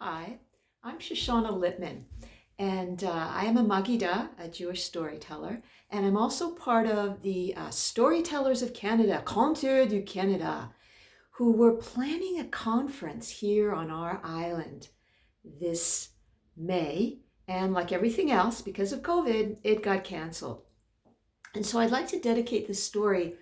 Hi, I'm Shoshana Littman, and I am a Magida, a Jewish storyteller, and I'm also part of the Storytellers of Canada, Conteurs du Canada, who were planning a conference here on our island this May, and like everything else, because of COVID, it got canceled. And so I'd like to dedicate this story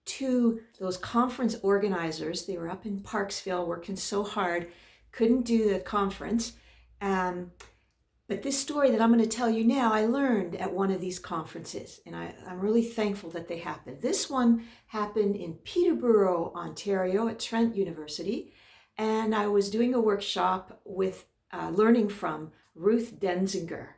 to those conference organizers. They were up in Parksville working so hard, couldn't do the conference. But this story that I'm going to tell you now, I learned at one of these conferences, and I'm really thankful that they happened. This one happened in Peterborough, Ontario at Trent University, and I was doing a workshop with learning from Ruth Danziger,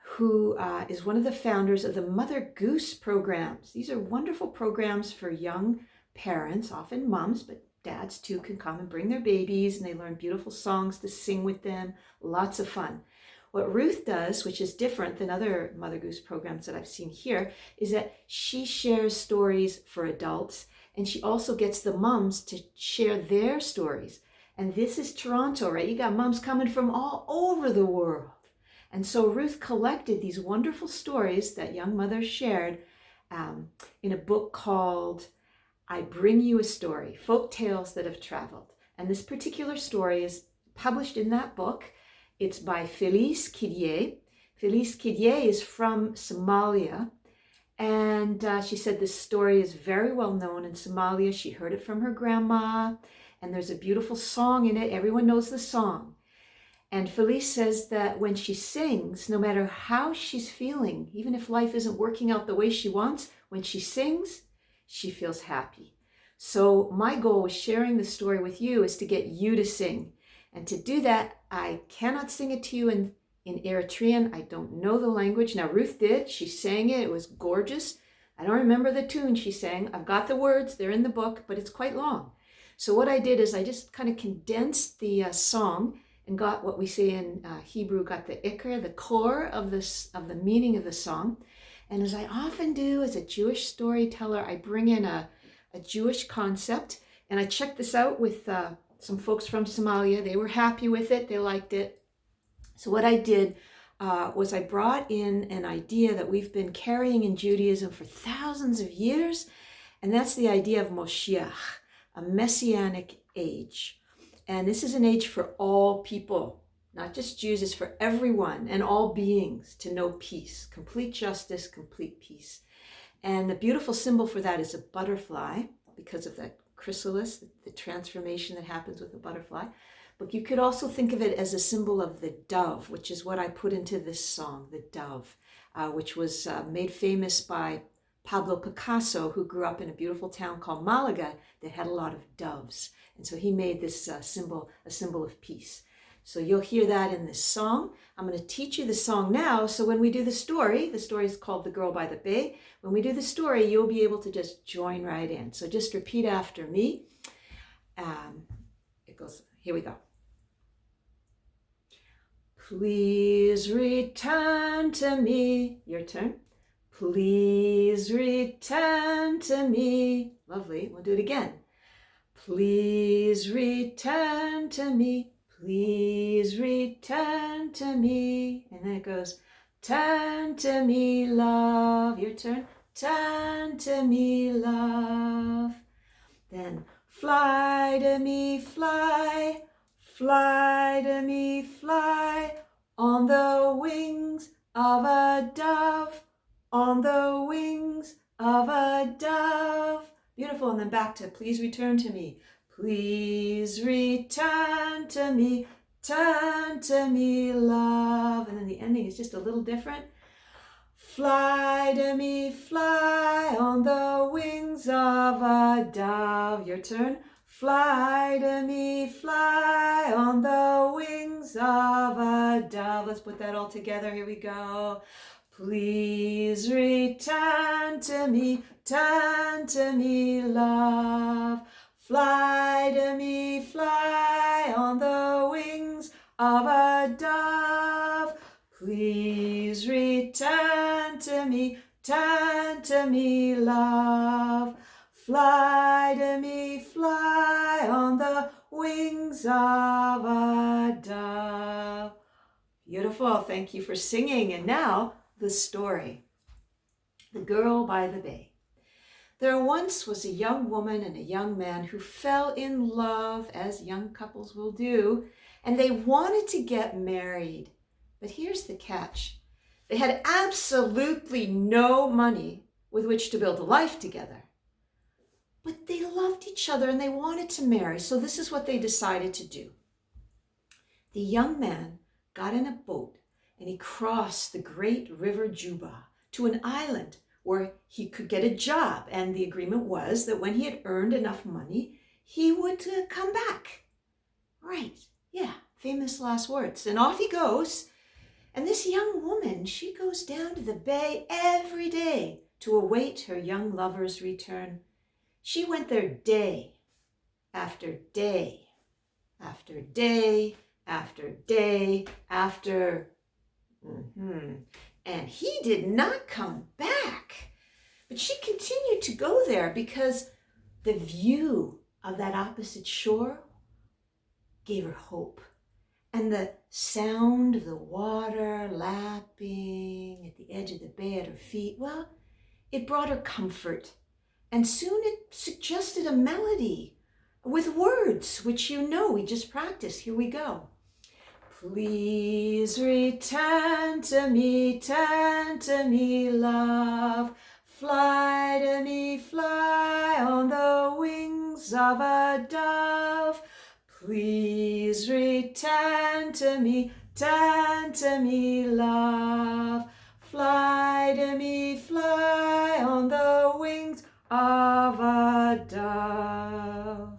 who is one of the founders of the Mother Goose programs. These are wonderful programs for young parents, often moms, but dads too can come and bring their babies, and they learn beautiful songs to sing with them. Lots of fun. What Ruth does, which is different than other Mother Goose programs that I've seen here, is that she shares stories for adults, and she also gets the moms to share their stories. And this is Toronto, right? You got moms coming from all over the world. And so Ruth collected these wonderful stories that young mothers shared in a book called I Bring You a Story, Folktales That Have Travelled. And this particular story is published in that book. It's by Falis Kidiye. Falis Kidiye is from Somalia. And she said this story is very well known in Somalia. She heard it from her grandma. And there's a beautiful song in it. Everyone knows the song. And Falis says that when she sings, no matter how she's feeling, even if life isn't working out the way she wants, when she sings, she feels happy. So my goal with sharing the story with you is to get you to sing. And to do that, I cannot sing it to you in Eritrean. I don't know the language. Now, Ruth did. She sang it. It was gorgeous. I don't remember the tune she sang. I've got the words. They're in the book, but it's quite long. So what I did is I just kind of condensed the song and got what we say in Hebrew, got the ikr, the core of the meaning of the song. And as I often do as a Jewish storyteller, I bring in a Jewish concept. And I checked this out with some folks from Somalia. They were happy with it. They liked it. So what I did was I brought in an idea that we've been carrying in Judaism for thousands of years. And that's the idea of Moshiach, a messianic age. And this is an age for all people, not just Jews, it's for everyone and all beings to know peace, complete justice, complete peace. And the beautiful symbol for that is a butterfly because of that chrysalis, the transformation that happens with a butterfly. But you could also think of it as a symbol of the dove, which is what I put into this song, the dove, which was made famous by Pablo Picasso, who grew up in a beautiful town called Malaga that had a lot of doves. And so he made this symbol a symbol of peace. So you'll hear that in this song. I'm going to teach you the song now. So when we do the story is called The Girl by the Bay. When we do the story, you'll be able to just join right in. So just repeat after me. It goes, here we go. Please return to me. Your turn. Please return to me. Lovely. We'll do it again. Please return to me. Please return to me. And then it goes, turn to me, love. Your turn. Turn to me, love. Then fly to me, fly. Fly to me, fly. On the wings of a dove. On the wings of a dove. Beautiful. And then back to please return to me. Please return to me. Turn to me, love. And then the ending is just a little different. Fly to me, fly on the wings of a dove. Your turn. Fly to me, fly on the wings of a dove. Let's put that all together. Here we go. Please return to me, turn to me, love. Fly to me, fly on the wings of a dove. Please return to me, turn to me, love. Fly to me, fly on the wings of a dove. Beautiful. Thank you for singing. And now the story. The Girl by the Bay. There once was a young woman and a young man who fell in love, as young couples will do, and they wanted to get married. But here's the catch. They had absolutely no money with which to build a life together. But they loved each other and they wanted to marry, so this is what they decided to do. The young man got in a boat and he crossed the great River Juba to an island where he could get a job. And the agreement was that when he had earned enough money, he would come back. Right, yeah, famous last words. And off he goes. And this young woman, she goes down to the bay every day to await her young lover's return. She went there day after day after day after day after. And he did not come back. But she continued to go there because the view of that opposite shore gave her hope. And the sound of the water lapping at the edge of the bay at her feet, well, it brought her comfort. And soon it suggested a melody with words, which you know we just practiced. Here we go. Please return to me, love. Fly to me, fly on the wings of a dove. Please return to me, love. Fly to me, fly on the wings of a dove.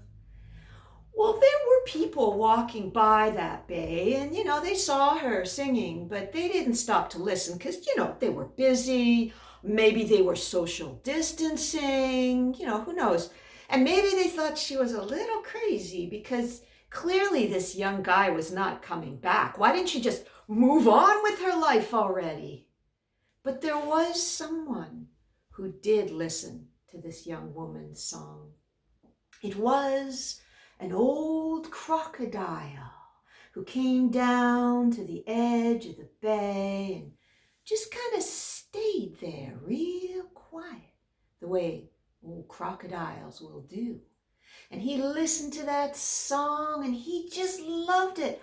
Well, there were people walking by that bay and, they saw her singing, but they didn't stop to listen because, they were busy. Maybe they were social distancing, who knows? And maybe they thought she was a little crazy because clearly this young guy was not coming back. Why didn't she just move on with her life already? But there was someone who did listen to this young woman's song. It was an old crocodile who came down to the edge of the bay and just kind of stayed there real quiet, the way old crocodiles will do. And he listened to that song and he just loved it.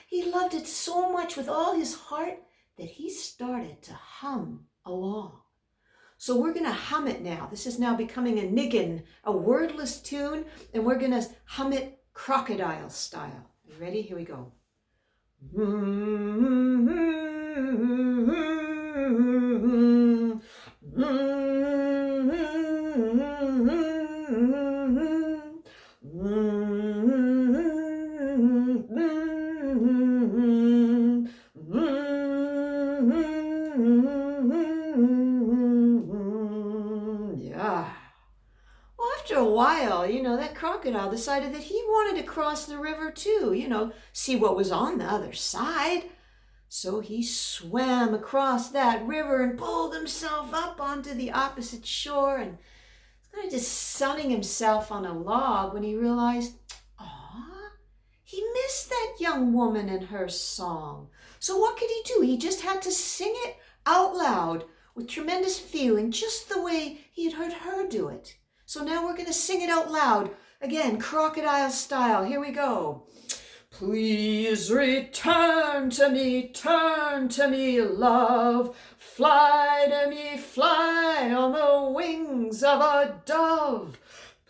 He loved it so much with all his heart that he started to hum along. So we're going to hum it now. This is now becoming a niggin, a wordless tune, and we're going to hum it crocodile style. You ready? Here we go. After a while, that crocodile decided that he wanted to cross the river too, see what was on the other side. So he swam across that river and pulled himself up onto the opposite shore and was kind of just sunning himself on a log when he realized, he missed that young woman and her song. So what could he do? He just had to sing it out loud with tremendous feeling, just the way he had heard her do it. So now we're going to sing it out loud. Again, crocodile style. Here we go. Please return to me, love. Fly to me, fly on the wings of a dove.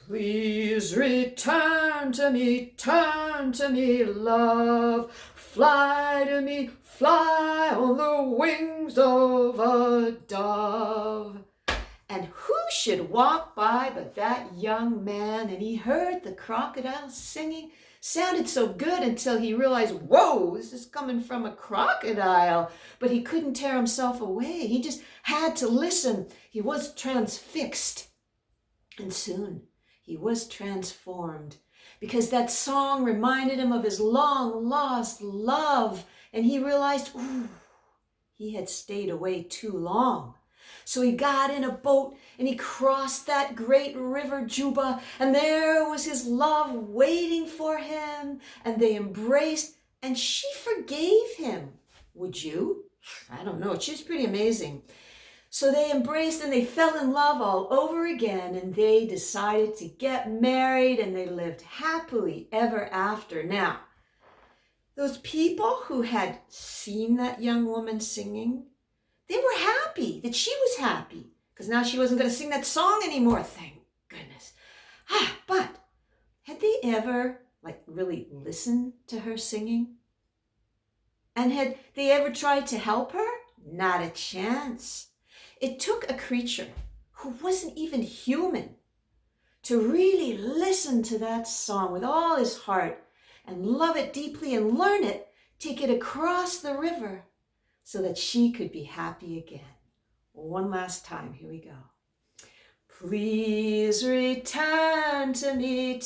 Please return to me, love. Fly to me, fly on the wings of a dove. And who should walk by but that young man? And he heard the crocodile singing. Sounded so good until he realized, whoa, this is coming from a crocodile. But he couldn't tear himself away. He just had to listen. He was transfixed. And soon he was transformed because that song reminded him of his long lost love. And he realized, he had stayed away too long. So he got in a boat and he crossed that great River Juba, and there was his love waiting for him, and they embraced, and she forgave him. Would you? I don't know. She's pretty amazing. So they embraced and they fell in love all over again, and they decided to get married, and they lived happily ever after. Now, those people who had seen that young woman singing, they were happy that she was happy, because now she wasn't going to sing that song anymore, thank goodness. But had they ever really listened to her singing? And had they ever tried to help her? Not a chance. It took a creature who wasn't even human to really listen to that song with all his heart and love it deeply and learn it, take it across the river so that she could be happy again. One last time, here we go. Please return to me,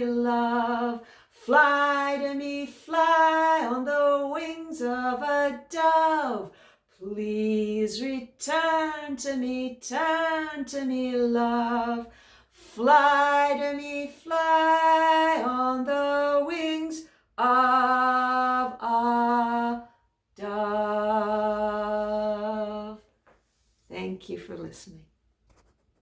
love. Fly to me, fly on the wings of a dove. Please return to me, love. Fly to me, fly on the wings of a dove. Thank you for listening.